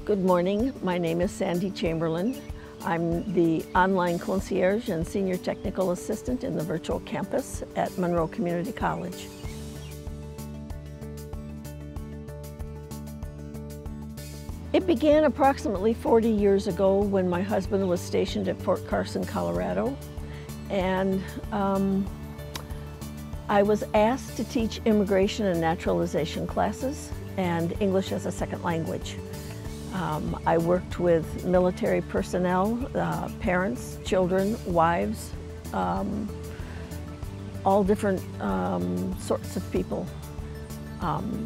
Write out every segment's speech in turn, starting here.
Good morning, my name is Sandra Chamberlain. I'm the online concierge and senior technical assistant in the virtual campus at Monroe Community College. It began approximately 40 years ago when my husband was stationed at Fort Carson, Colorado, and I was asked to teach immigration and naturalization classes and English as a second language. I worked with military personnel, parents, children, wives, all different sorts of people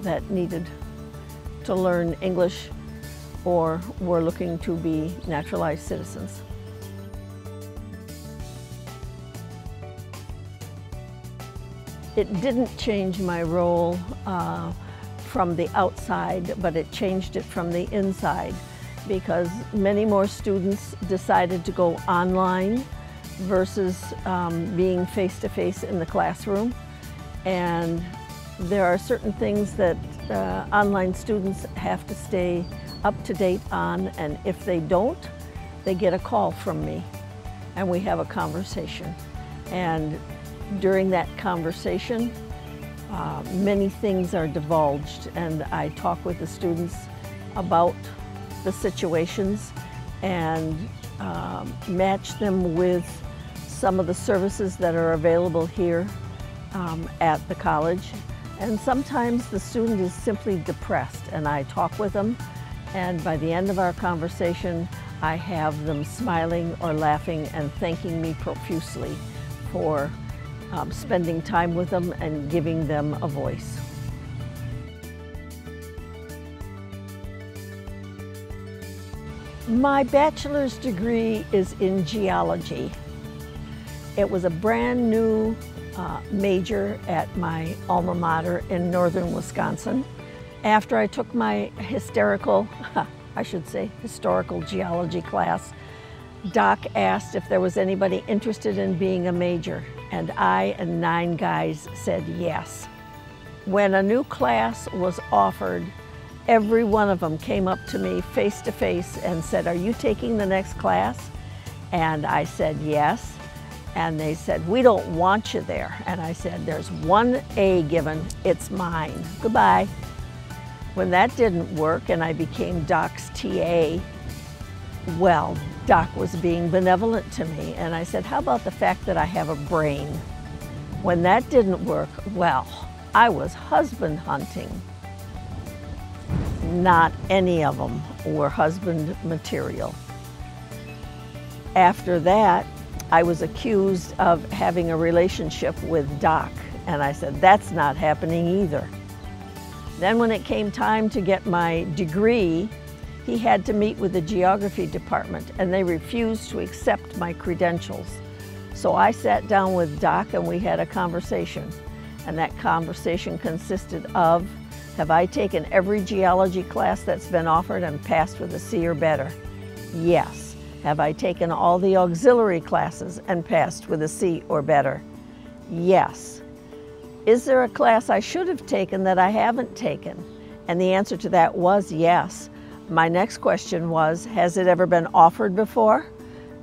that needed to learn English or were looking to be naturalized citizens. It didn't change my role from the outside, but it changed it from the inside because many more students decided to go online versus being face-to-face in the classroom. And there are certain things that online students have to stay up to date on, and if they don't, they get a call from me and we have a conversation. And during that conversation, many things are divulged, and I talk with the students about the situations and match them with some of the services that are available here at the college. And sometimes the student is simply depressed, and I talk with them, and by the end of our conversation, I have them smiling or laughing and thanking me profusely for spending time with them and giving them a voice. My bachelor's degree is in geology. It was a brand new major at my alma mater in northern Wisconsin. After I took my historical geology class, Doc asked if there was anybody interested in being a major, and I and 9 guys said yes. When a new class was offered, every one of them came up to me face to face and said, "Are you taking the next class?" And I said yes. And they said, "We don't want you there." And I said, "There's one A given, it's mine. Goodbye." When that didn't work and I became Doc's TA, well, Doc was being benevolent to me, and I said, "How about the fact that I have a brain?" When that didn't work, well, I was husband hunting. Not any of them were husband material. After that, I was accused of having a relationship with Doc, and I said, "That's not happening either." Then when it came time to get my degree, he had to meet with the geography department, and they refused to accept my credentials. So I sat down with Doc and we had a conversation. And that conversation consisted of, have I taken every geology class that's been offered and passed with a C or better? Yes. Have I taken all the auxiliary classes and passed with a C or better? Yes. Is there a class I should have taken that I haven't taken? And the answer to that was yes. My next question was, has it ever been offered before?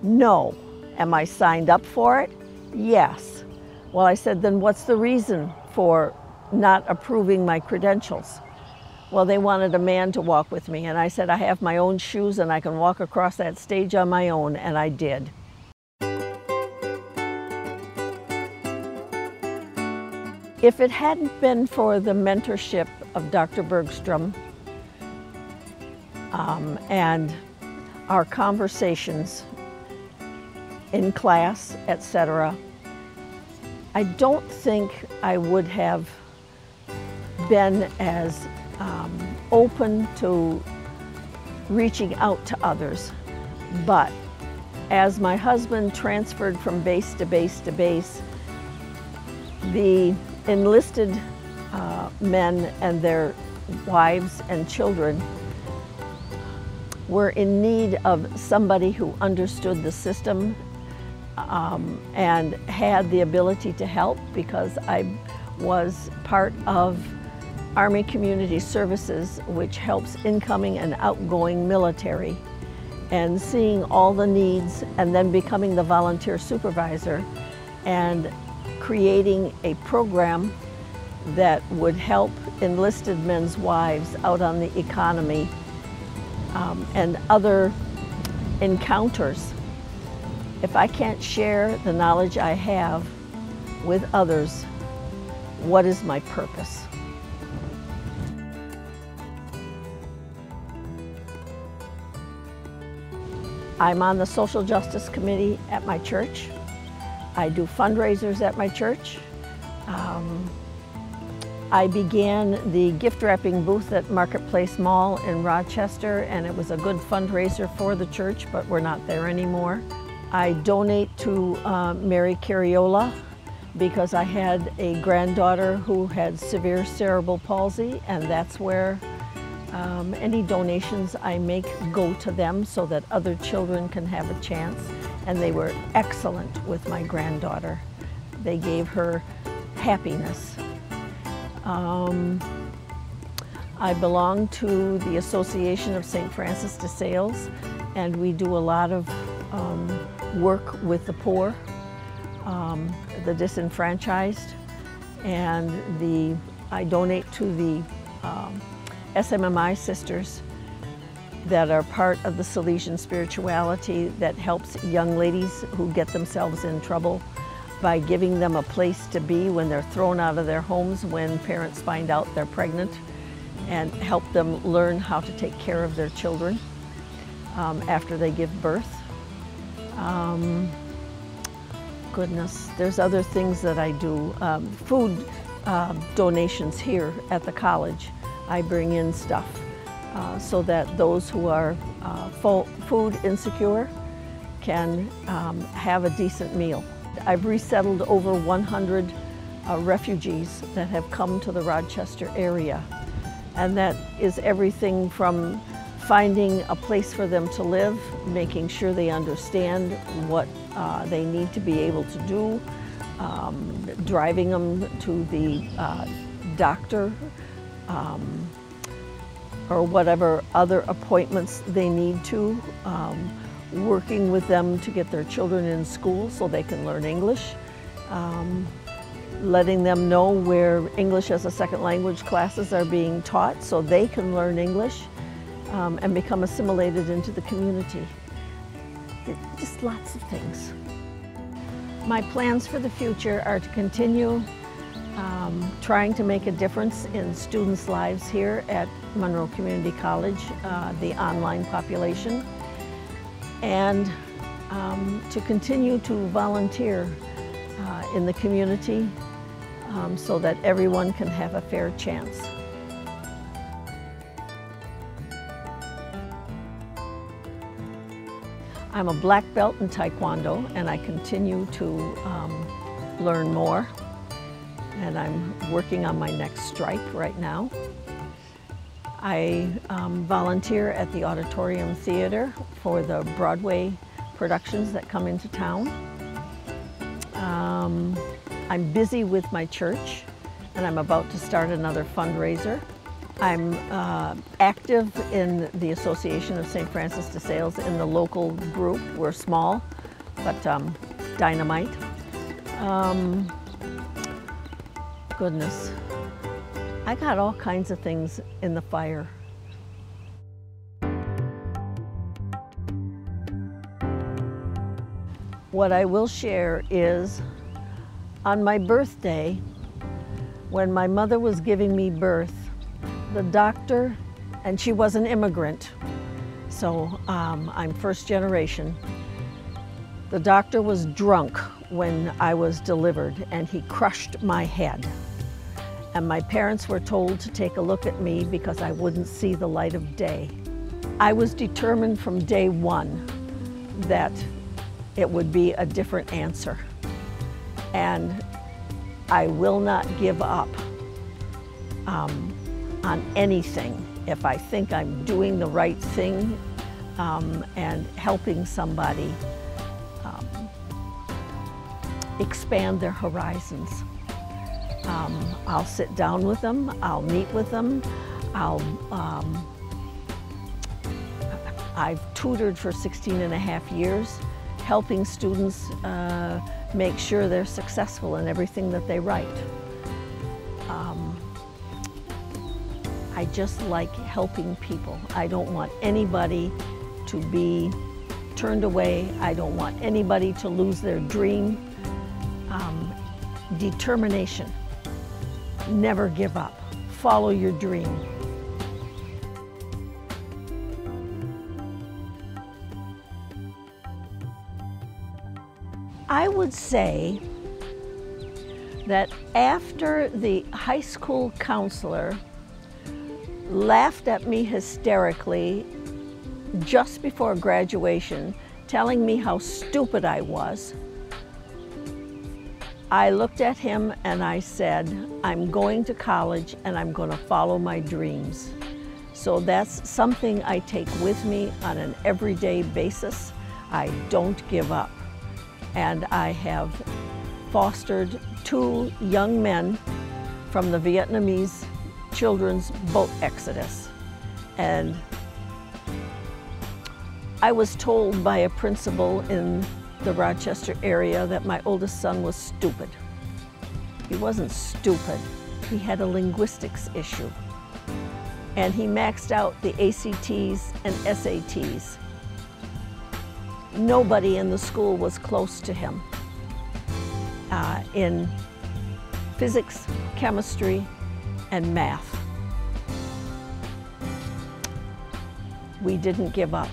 No. Am I signed up for it? Yes. Well, I said, then what's the reason for not approving my credentials? Well, they wanted a man to walk with me, and I said, I have my own shoes and I can walk across that stage on my own, and I did. If it hadn't been for the mentorship of Dr. Bergstrom and our conversations in class, etc., I don't think I would have been as open to reaching out to others. But as my husband transferred from base to base to base, the enlisted men and their wives and children were in need of somebody who understood the system and had the ability to help, because I was part of Army Community Services, which helps incoming and outgoing military, and seeing all the needs and then becoming the volunteer supervisor and creating a program that would help enlisted men's wives out on the economy and other encounters. If I can't share the knowledge I have with others, what is my purpose? I'm on the Social Justice Committee at my church. I do fundraisers at my church. I began the gift wrapping booth at Marketplace Mall in Rochester, and it was a good fundraiser for the church, but we're not there anymore. I donate to Mary Cariola because I had a granddaughter who had severe cerebral palsy, and that's where any donations I make go to them so that other children can have a chance. And they were excellent with my granddaughter. They gave her happiness. I belong to the Association of St. Francis de Sales, and we do a lot of work with the poor, the disenfranchised, and I donate to the SMMI sisters that are part of the Salesian spirituality that helps young ladies who get themselves in trouble by giving them a place to be when they're thrown out of their homes when parents find out they're pregnant, and help them learn how to take care of their children after they give birth. Goodness, there's other things that I do. Food donations here at the college. I bring in stuff so that those who are food insecure can have a decent meal. I've resettled over 100 refugees that have come to the Rochester area, and that is everything from finding a place for them to live, making sure they understand what they need to be able to do, driving them to the doctor, or whatever other appointments they need to, working with them to get their children in school so they can learn English, letting them know where English as a second language classes are being taught so they can learn English and become assimilated into the community. Just lots of things. My plans for the future are to continue trying to make a difference in students' lives here at Monroe Community College, the online population, and to continue to volunteer in the community so that everyone can have a fair chance. I'm a black belt in Taekwondo, and I continue to learn more. And I'm working on my next stripe right now. I volunteer at the Auditorium Theater for the Broadway productions that come into town. I'm busy with my church, and I'm about to start another fundraiser. I'm active in the Association of St. Francis de Sales in the local group. We're small, but dynamite. Goodness, I got all kinds of things in the fire. What I will share is, on my birthday, when my mother was giving me birth, the doctor, and she was an immigrant, so I'm first generation. The doctor was drunk when I was delivered, and he crushed my head. And my parents were told to take a look at me because I wouldn't see the light of day. I was determined from day one that it would be a different answer. And I will not give up on anything if I think I'm doing the right thing and helping somebody expand their horizons. I'll sit down with them, I'll meet with them, I've tutored for 16 and a half years, helping students make sure they're successful in everything that they write. I just like helping people. I don't want anybody to be turned away. I don't want anybody to lose their dream. Determination. Never give up. Follow your dream. I would say that after the high school counselor laughed at me hysterically just before graduation, telling me how stupid I was, I looked at him and I said, I'm going to college and I'm going to follow my dreams. So that's something I take with me on an everyday basis. I don't give up. And I have fostered 2 young men from the Vietnamese children's boat exodus. And I was told by a principal in the Rochester area that my oldest son was stupid. He wasn't stupid. He had a linguistics issue. And he maxed out the ACTs and SATs. Nobody in the school was close to him in physics, chemistry, and math. We didn't give up.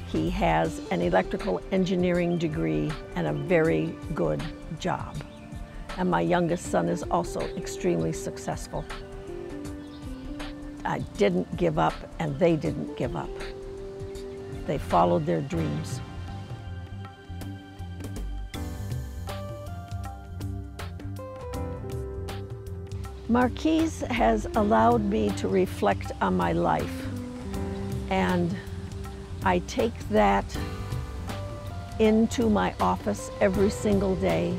He has an electrical engineering degree and a very good job. And my youngest son is also extremely successful. I didn't give up, and they didn't give up. They followed their dreams. Marquise has allowed me to reflect on my life, and I take that into my office every single day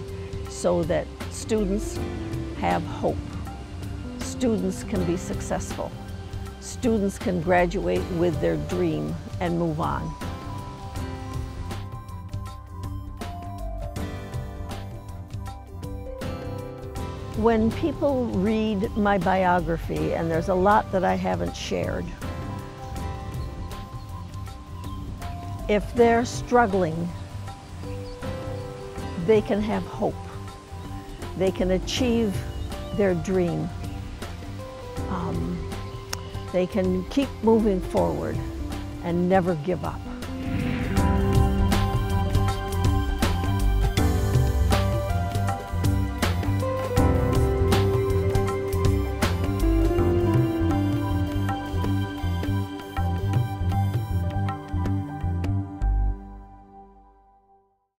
so that students have hope. Students can be successful. Students can graduate with their dream and move on. When people read my biography, and there's a lot that I haven't shared, if they're struggling, they can have hope. They can achieve their dream. They can keep moving forward and never give up.